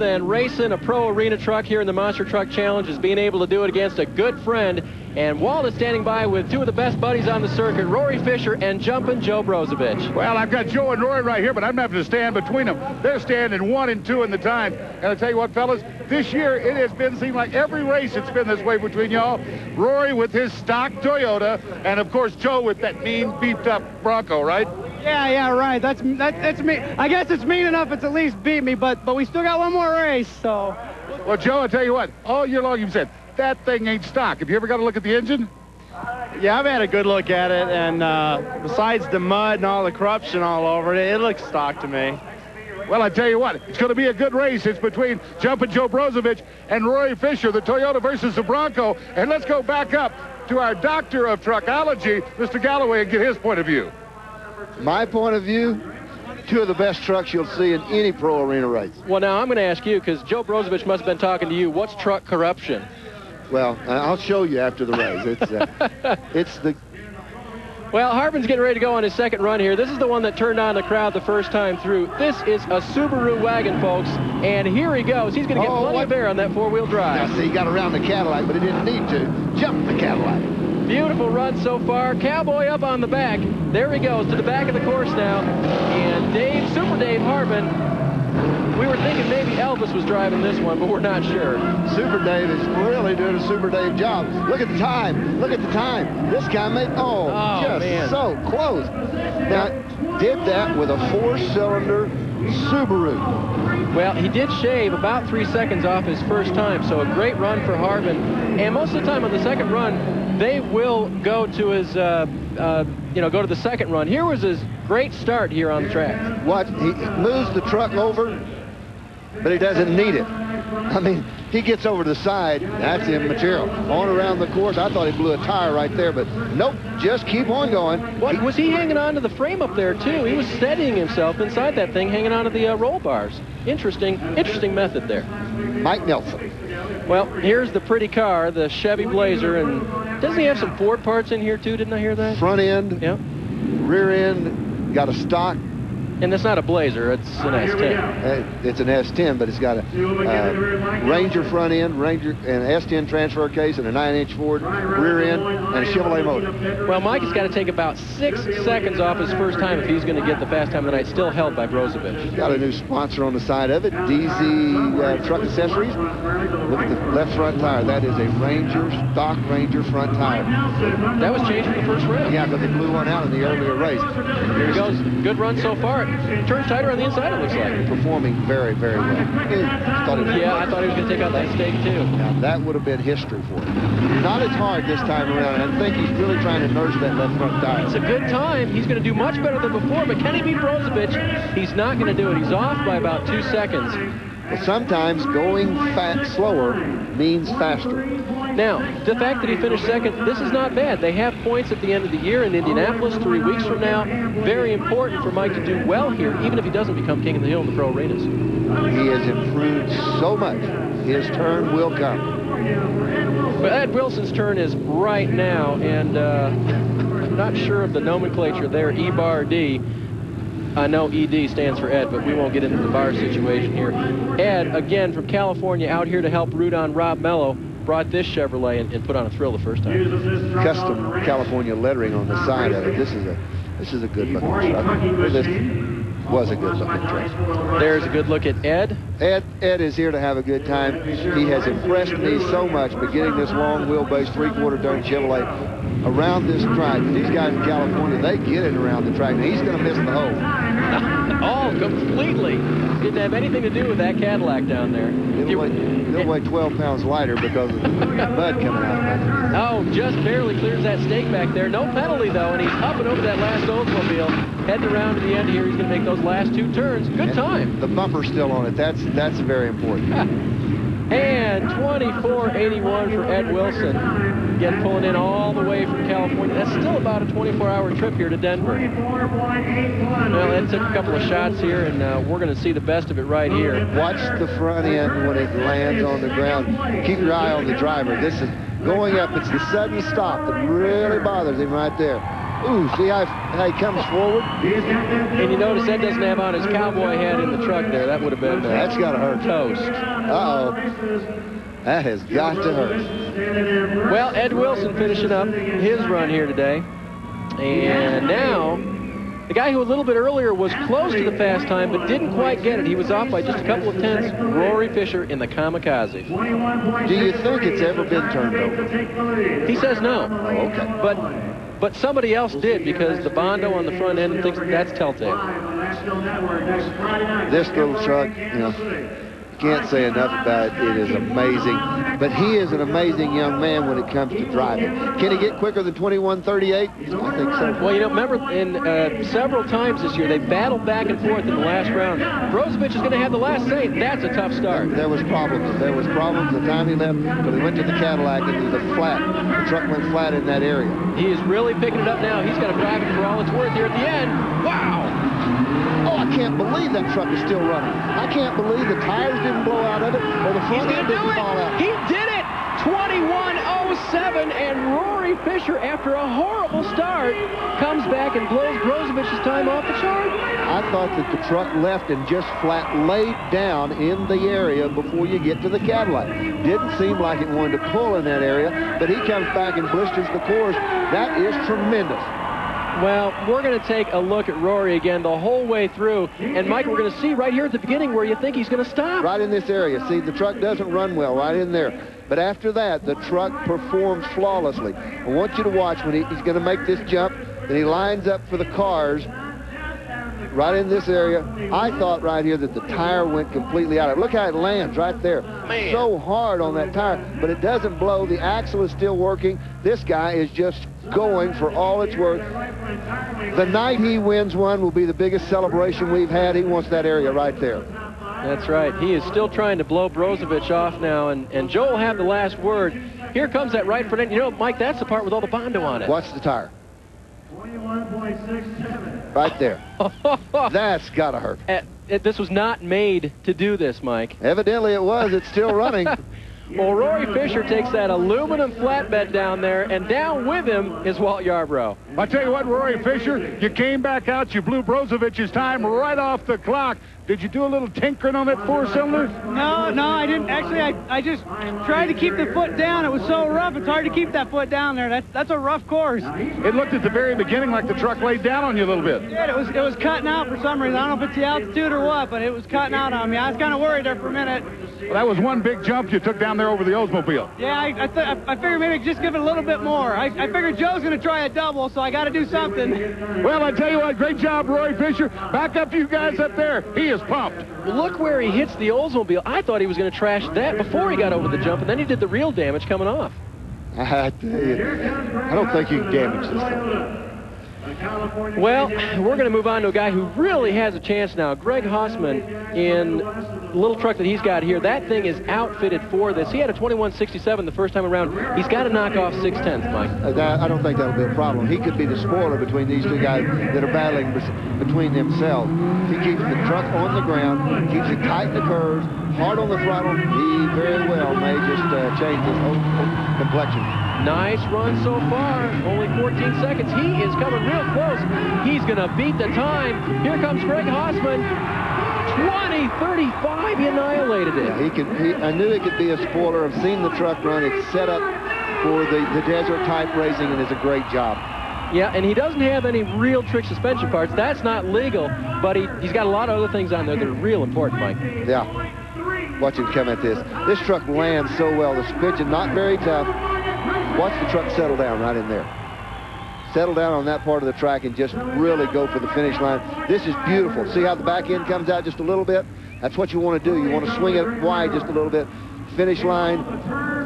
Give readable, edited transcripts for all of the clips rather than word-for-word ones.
than racing a pro arena truck here in the Monster Truck Challenge is being able to do it against a good friend. And Walt is standing by with two of the best buddies on the circuit, Rory Fisher and Jumpin' Joe Brozovich. Well, I've got Joe and Rory right here, but I'm having to stand between them. They're standing 1 and 2 in the time. And I'll tell you what, fellas, this year it has been, seemed like every race it's been this way between y'all. Rory with his stock Toyota, and of course Joe with that mean, beefed-up Bronco, right? Yeah, right. That's me. I guess it's mean enough it's at least beat me, but we still got one more race, so. Well, Joe, I'll tell you what, all year long you've said, that thing ain't stock. Have you ever got to look at the engine? Yeah, I've had a good look at it, and besides the mud and all the corruption all over it, it looks stock to me. Well, I tell you what, it's going to be a good race. It's between Jumpin' Joe Brozovich and Rory Fisher, the Toyota versus the Bronco. And let's go back up to our doctor of truckology, Mr. Gallaway, and get his point of view. My point of view, two of the best trucks you'll see in any pro arena race. Well, now I'm going to ask you, because Joe Brozovich must have been talking to you. What's truck corruption? Well, I'll show you after the race. It's the... Well, Harbin's getting ready to go on his second run here. This is the one that turned on the crowd the first time through. This is a Subaru wagon, folks, and here he goes. He's going to get plenty of air on that four-wheel drive. Now, see, he got around the Cadillac, but he didn't need to. Jumped the Cadillac. Beautiful run so far. Cowboy up on the back. There he goes to the back of the course now. And Super Dave Harbin, we were thinking maybe Elvis was driving this one, but we're not sure. Super Dave is really doing a Super Dave job. Look at the time. Look at the time. This guy made, just man. So close. Now, did that with a 4-cylinder Subaru. Well, he did shave about 3 seconds off his first time, so a great run for Harbin. And most of the time on the second run, they will go to his, go to the second run. Here was his great start here on the track. What? He moves the truck over, but he doesn't need it. I mean, he gets over to the side. That's immaterial. On around the course, I thought he blew a tire right there, but nope, just keep on going. What, was he hanging on to the frame up there, too? He was steadying himself inside that thing, hanging on to the roll bars. Interesting method there. Mike Nelson. Well, here's the pretty car, the Chevy Blazer, and doesn't he have some Ford parts in here, too? Didn't I hear that? Front end, yeah. Rear end, got a stock. And that's not a Blazer, it's an S10. It's an S10, but it's got a Ranger front end, an S10 transfer case, and a 9-inch Ford rear end, and a Chevrolet motor. Well, Mike has got to take about 6 seconds off his first time if he's going to get the fast time of the night, still held by Brozovich. Got a new sponsor on the side of it, DZ Truck Accessories. Look at the left front tire. That is a stock Ranger front tire. That was changed for the first round. Yeah, because they blew one out in the earlier race. Here he goes. Good run so far. Turns tighter on the inside, it looks like. Performing very, very well. I thought he was going to take out that stake, too. Now, that would have been history for him. Not as hard this time around. I think he's really trying to nurse that left front tire. It's a good time. He's going to do much better than before, but can he beat Brozovich? He's not going to do it. He's off by about 2 seconds. Well, sometimes going slower means faster. Now, the fact that he finished second, this is not bad. They have points at the end of the year in Indianapolis 3 weeks from now. Very important for Mike to do well here, even if he doesn't become king of the hill in the pro arenas. He has improved so much. His turn will come. But Ed Wilson's turn is right now, and I'm not sure of the nomenclature there, E-bar D. I know ED stands for Ed, but we won't get into the bar situation here. Ed, again, from California, out here to help root on Rob Mello, brought this Chevrolet and put on a thrill the first time. Custom California lettering on the side of it. This is a good looking truck. This was a good looking truck. There's a good look at Ed. Ed is here to have a good time. He has impressed me so much by getting this long wheelbase 3/4 ton Chevrolet around this track. These guys in California, they get it around the track. Now, he's going to miss the hole. Oh, completely. Didn't have anything to do with that Cadillac down there. He'll weigh 12 pounds lighter because of the mud coming out. Oh, just barely clears that stake back there. No penalty, though, and he's up and over that last Oldsmobile. Heading around to the end here. He's going to make those last 2 turns. Good time. The bumper's still on it. That's very important. And 24.81 for Ed Wilson. Again, pulling in all the way from California. That's still about a 24-hour trip here to Denver. Well, Ed took a couple of shots here, and we're going to see the best of it right here. Watch the front end when it lands on the ground. Keep your eye on the driver. This is going up. It's the sudden stop that really bothers him right there. Ooh, see how he comes forward? And you notice Ed doesn't have on his cowboy hat in the truck there. That would have been that's got to hurt. Toast. Uh-oh. That has got to hurt. Well, Ed Wilson finishing up his run here today. And now, the guy who a little bit earlier was close to the fast time but didn't quite get it. He was off by just a couple of tenths. Rory Fisher in the Kamikaze. Do you think it's ever been turned over? He says no. Oh, okay. But somebody else did, because the Bondo on the front end thinks that's telltale. This little truck, you know, can't say enough about it. It is amazing. But he is an amazing young man when it comes to driving. Can he get quicker than 21:38? I think so. Well, you know, remember in several times this year, they battled back and forth in the last round. Brozovic is going to have the last say. That's a tough start. There was problems. There was problems the time he left until he went to the Cadillac and it was flat. The truck went flat in that area. He is really picking it up now. He's going to drive it for all it's worth here at the end. Wow! Oh, I can't believe that truck is still running. I can't believe the tires didn't blow out of it or the front end didn't fall out. He did it! 21:07, and Rory Fisher, after a horrible start, comes back and blows Brozovic's time off the chart. I thought that the truck left and just flat laid down in the area before you get to the Cadillac. Didn't seem like it wanted to pull in that area, but he comes back and blisters the course. That is tremendous. Well, we're going to take a look at Rory again the whole way through. And, Mike, we're going to see right here at the beginning where you think he's going to stop. Right in this area. See, the truck doesn't run well right in there. But after that, the truck performs flawlessly. I want you to watch when he's going to make this jump, and he lines up for the cars right in this area. I thought right here that the tire went completely out of it. Look how it lands right there. Man. So hard on that tire, but it doesn't blow. The axle is still working. This guy is just going for all it's worth. The night he wins one will be the biggest celebration we've had. He wants that area right there. That's right. He is still trying to blow Brozovic off now, and Joe will have the last word. Here comes that right front end. You know, Mike, that's the part with all the Bondo on it. Watch the tire. 21.67. Right there. That's got to hurt. This was not made to do this, Mike. Evidently it was. It's still running. Well, Rory Fisher takes that aluminum flatbed down there, and down with him is Walt Yarbrough. I tell you what, Rory Fisher, you came back out, you blew Brozovic's time right off the clock. Did you do a little tinkering on that four-cylinder? No, I didn't. Actually, I just tried to keep the foot down. It was so rough, it's hard to keep that foot down there. That's a rough course. It looked at the very beginning like the truck laid down on you a little bit. Yeah, it was cutting out for some reason. I don't know if it's the altitude or what, but it was cutting out on me. I was kind of worried there for a minute. Well, that was one big jump you took down there over the Oldsmobile. Yeah, I figured maybe just give it a little bit more. I figured Joe's going to try a double, so I got to do something. Well, I tell you what, great job, Rory Fisher. Back up to you guys up there. He is pumped. Look where he hits the Oldsmobile. I thought he was going to trash that before he got over the jump, and then he did the real damage coming off. I tell you, I don't think you can damage this thing. Well, we're going to move on to a guy who really has a chance now. Greg Hausman in the little truck that he's got here. That thing is outfitted for this. He had a 21.67 the first time around. He's got to knock off 6/10, Mike. I don't think that'll be a problem. He could be the spoiler between these two guys that are battling between themselves. He keeps the truck on the ground, keeps it tight in the curves, hard on the throttle. He very well may just change his whole complexion. Nice run so far. Only 14 seconds. He is coming real close. He's going to beat the time. Here comes Greg Hausman. 20:35. He annihilated it. Yeah, I knew he could be a spoiler. I've seen the truck run. It's set up for the desert type racing, and it's a great job. Yeah, and he doesn't have any real trick suspension parts. That's not legal, but he's got a lot of other things on there that are real important, Mike. Yeah. Watch him come at this. This truck lands so well. The suspension not very tough. Watch the truck settle down right in there. Settle down on that part of the track and just really go for the finish line. This is beautiful. See how the back end comes out just a little bit? That's what you want to do. You want to swing it wide just a little bit. Finish line.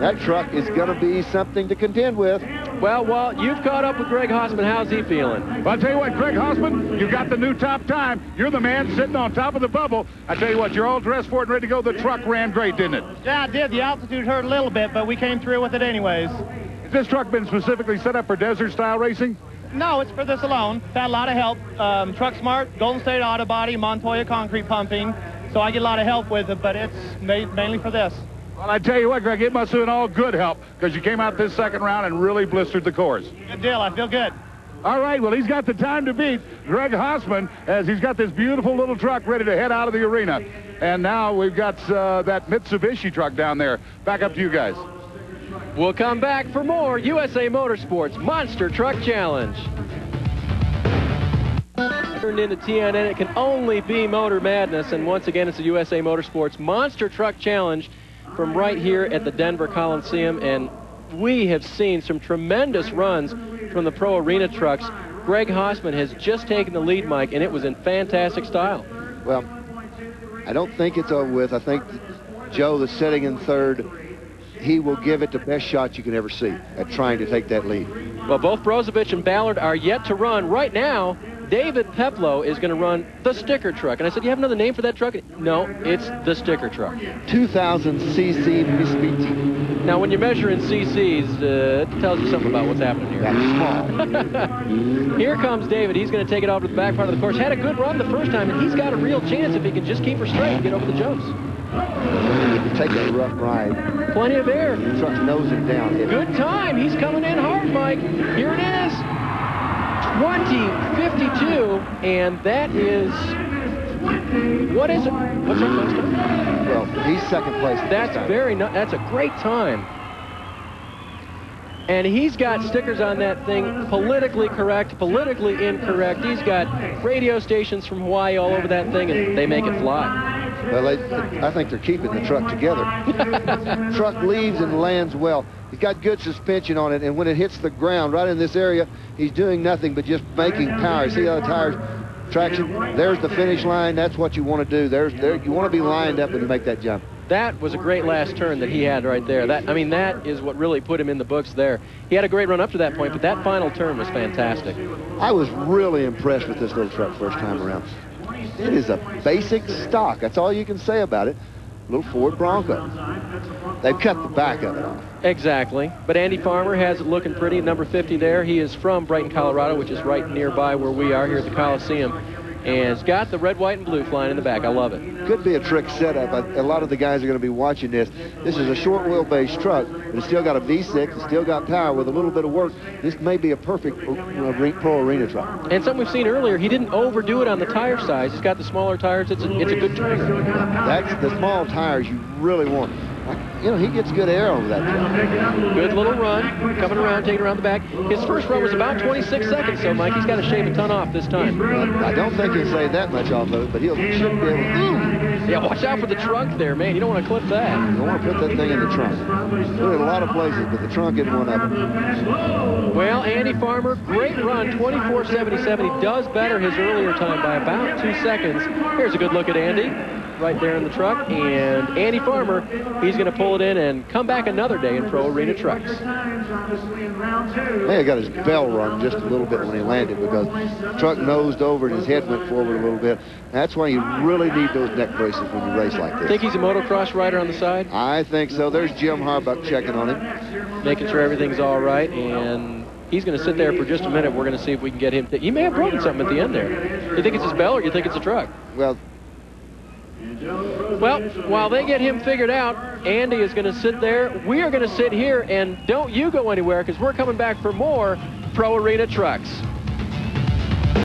That truck is going to be something to contend with. Well, Walt, you've caught up with Greg Hausman. How's he feeling? Well, I'll tell you what, Greg Hausman, you've got the new top time. You're the man sitting on top of the bubble. I tell you what, you're all dressed for it and ready to go. The truck ran great, didn't it? Yeah, it did. The altitude hurt a little bit, but we came through with it anyways. Has this truck been specifically set up for desert-style racing? No, it's for this alone. Had a lot of help. Truck Smart, Golden State Auto Body, Montoya Concrete Pumping. So I get a lot of help with it, but it's mainly for this. Well, I tell you what, Greg, it must have been all good help because you came out this second round and really blistered the course. Good deal. I feel good. All right, well, he's got the time to beat Greg Haasman as he's got this beautiful little truck ready to head out of the arena. And now we've got that Mitsubishi truck down there. Back up to you guys. We'll come back for more USA Motorsports Monster Truck Challenge. Turned into TNN, it can only be Motor Madness. And once again, it's the USA Motorsports Monster Truck Challenge from right here at the Denver Coliseum. And we have seen some tremendous runs from the Pro Arena trucks. Greg Haasman has just taken the lead, Mike, and it was in fantastic style. Well, I don't think it's over with. I think Joe, that's sitting in third, he will give it the best shot you can ever see at trying to take that lead. Well, both Brozovic and Ballard are yet to run. Right now, David Peplow is going to run the sticker truck. And I said, you have another name for that truck? No, it's the sticker truck. 2000 cc Mitsubishi. Now, when you measure in cc's, it tells you something about what's happening here. That's small. Here comes David. He's going to take it over to the back part of the course. Had a good run the first time, and he's got a real chance if he can just keep her straight and get over the jumps. Take a rough ride. Plenty of air. The truck's nosing down. Good time. He's coming in hard, Mike. Here it is. 20:52, and that is, what is it? What's our first time? Well, he's second place. That's that's a great time. And he's got stickers on that thing, politically correct, politically incorrect. He's got radio stations from Hawaii all over that thing, and they make it fly. Well, I think they're keeping the truck together. Truck leaves and lands well. He's got good suspension on it, and when it hits the ground right in this area, he's doing nothing but just making power. See how the tires traction? There's the finish line. That's what you want to do. You want to be lined up when you make that jump. That was a great last turn that he had right there. That is what really put him in the books there. He had a great run up to that point, but that final turn was fantastic. I was really impressed with this little truck first time around. It is a basic stock. That's all you can say about it. Little Ford Bronco. They've cut the back of it off. Exactly. But Andy Farmer has it looking pretty. Number 50 there. He is from Brighton, Colorado, which is right nearby where we are here at the Coliseum. And it's got the red, white, and blue flying in the back. I love it. Could be a trick setup. A lot of the guys are going to be watching this. This is a short wheelbase truck, but it's still got a V6. It's still got power with a little bit of work. This may be a perfect Pro Arena truck. And something we've seen earlier, he didn't overdo it on the tire size. He's got the smaller tires. It's a good turner. That's the small tires you really want. You know, he gets good air over that truck. Good little run, coming around, taking around the back. His first run was about 26 seconds, so, Mike, he's got to shave a ton off this time. I don't think he'll save that much off of it, but should be able to. Yeah, watch out for the trunk there, man. You don't want to clip that. You don't want to put that thing in the trunk. Put it in a lot of places, but the trunk isn't one of them. Well, Andy Farmer, great run, 24.77. He does better his earlier time by about 2 seconds. Here's a good look at Andy right there in the truck, and Andy Farmer, he's going to pull it in and come back another day in Pro Arena trucks. May have got his bell rung just a little bit when he landed because the truck nosed over and his head went forward a little bit. That's why you really need those neck braces when you race like this. Think he's a motocross rider on the side? I think so. There's Jim Harbuck checking on him. Making sure everything's all right, and he's going to sit there for just a minute. We're going to see if we can get him. He may have broken something at the end there. You think it's his bell or you think it's a truck? Well, while they get him figured out, Andy is going to sit there. We are going to sit here, and don't you go anywhere because we're coming back for more Pro Arena trucks.